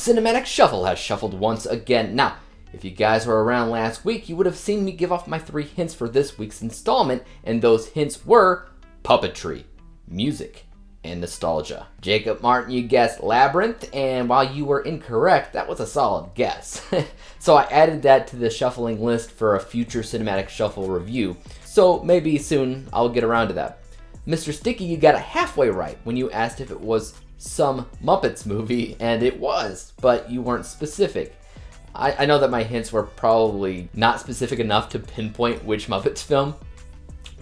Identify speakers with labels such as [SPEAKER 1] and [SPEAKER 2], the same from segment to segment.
[SPEAKER 1] cinematic shuffle has shuffled once again. Now, if you guys were around last week, you would have seen me give off my 3 hints for this week's installment, and those hints were puppetry, music, and nostalgia. Jacob Martin, you guessed Labyrinth, and while you were incorrect, that was a solid guess. So I added that to the shuffling list for a future cinematic shuffle review, so maybe soon I'll get around to that. Mr. Sticky, you got it halfway right when you asked if it was some Muppets movie, and it was, but you weren't specific. I know that my hints were probably not specific enough to pinpoint which Muppets film,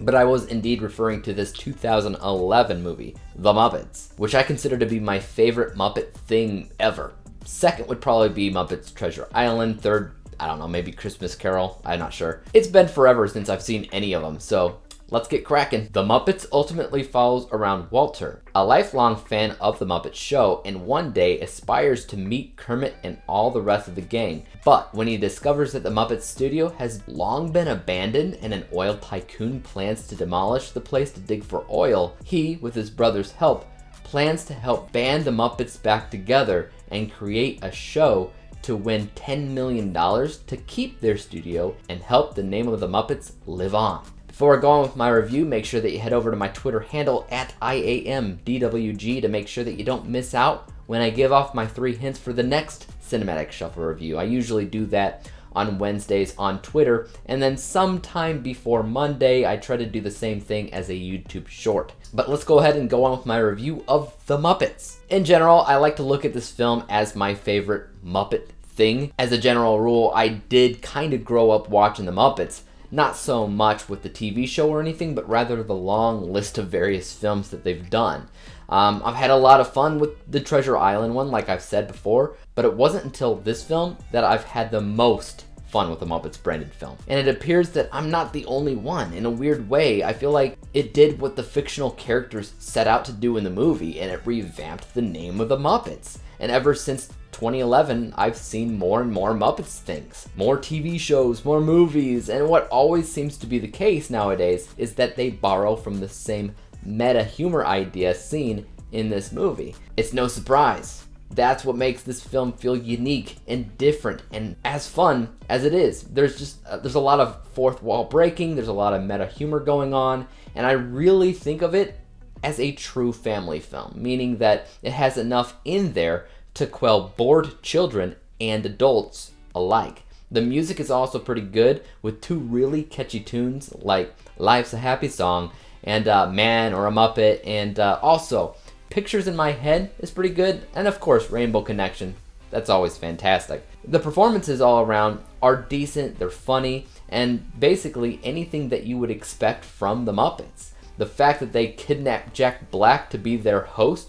[SPEAKER 1] but I was indeed referring to this 2011 movie, The Muppets, which I consider to be my favorite Muppet thing ever. Second would probably be Muppets Treasure Island. Third, I don't know, maybe Christmas Carol. I'm not sure. It's been forever since I've seen any of them, so let's get cracking. The Muppets ultimately follows around Walter, a lifelong fan of the Muppet Show, and one day aspires to meet Kermit and all the rest of the gang. But when he discovers that the Muppet studio has long been abandoned and an oil tycoon plans to demolish the place to dig for oil, he, with his brother's help, plans to help band the Muppets back together and create a show to win $10 million to keep their studio and help the name of the Muppets live on. Before I go on with my review, make sure that you head over to my Twitter handle at IAMDWG to make sure that you don't miss out when I give off my 3 hints for the next Cinematic Shuffle review. I usually do that on Wednesdays on Twitter, and then sometime before Monday, I try to do the same thing as a YouTube short. But let's go ahead and go on with my review of The Muppets. In general, I like to look at this film as my favorite Muppet thing. As a general rule, I did kind of grow up watching The Muppets. Not so much with the TV show or anything, but rather the long list of various films that they've done. I've had a lot of fun with the Treasure Island one, like I've said before, but it wasn't until this film that I've had the most fun with the Muppets branded film. And it appears that I'm not the only one. In a weird way, I feel like it did what the fictional characters set out to do in the movie, and it revamped the name of the Muppets. And ever since 2011, I've seen more and more Muppets things. More TV shows, more movies, and what always seems to be the case nowadays is that they borrow from the same meta humor idea seen in this movie. It's no surprise. That's what makes this film feel unique and different and as fun as it is. There's a lot of fourth wall breaking, there's a lot of meta humor going on, and I really think of it as a true family film, meaning that it has enough in there to quell bored children and adults alike. The music is also pretty good, with 2 really catchy tunes like Life's a Happy Song and Man or a Muppet, and also Pictures in My Head is pretty good, and of course Rainbow Connection. That's always fantastic. The performances all around are decent, they're funny, and basically anything that you would expect from the Muppets. The fact that they kidnapped Jack Black to be their host,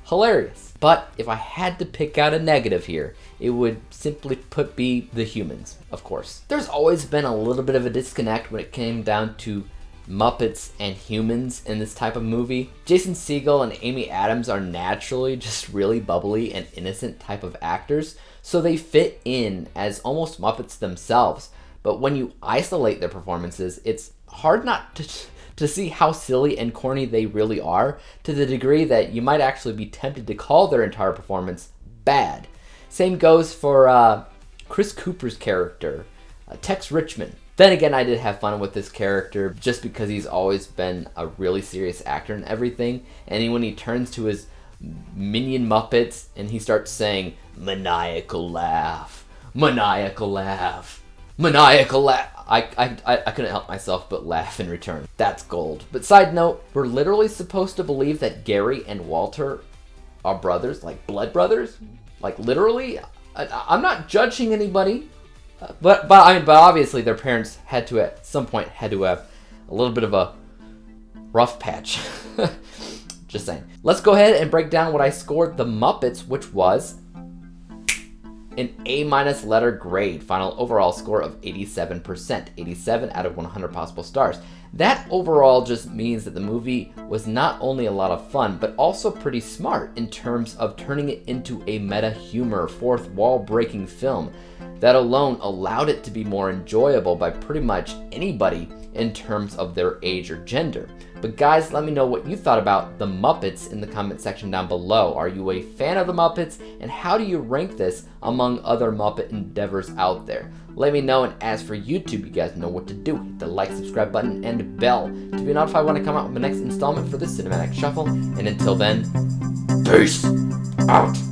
[SPEAKER 1] hilarious. But if I had to pick out a negative here, it would simply be the humans, of course. There's always been a little bit of a disconnect when it came down to Muppets and humans in this type of movie. Jason Segel and Amy Adams are naturally just really bubbly and innocent type of actors, so they fit in as almost Muppets themselves. But when you isolate their performances, it's hard not to see how silly and corny they really are, to the degree that you might actually be tempted to call their entire performance bad. Same goes for Chris Cooper's character, Tex Richmond. Then again, I did have fun with this character just because he's always been a really serious actor and everything. And when he turns to his minion Muppets and he starts saying, maniacal laugh, maniacal laugh, maniacal laugh, I couldn't help myself but laugh in return. That's gold. But side note, we're literally supposed to believe that Gary and Walter are brothers, like blood brothers? Like literally? I'm not judging anybody. But obviously their parents had to at some point have a little bit of a rough patch. Just saying. Let's go ahead and break down what I scored The Muppets, which was an A- letter grade. Final overall score of 87%. 87 out of 100 possible stars. That overall just means that the movie was not only a lot of fun, but also pretty smart in terms of turning it into a meta humor, fourth wall breaking film. That alone allowed it to be more enjoyable by pretty much anybody in terms of their age or gender. But guys, let me know what you thought about the Muppets in the comment section down below. Are you a fan of the Muppets, and how do you rank this among other Muppet endeavors out there? Let me know, and as for YouTube, you guys know what to do. Hit the like, subscribe button, and bell to be notified when I come out with the next installment for the Cinematic Shuffle. And until then, peace out.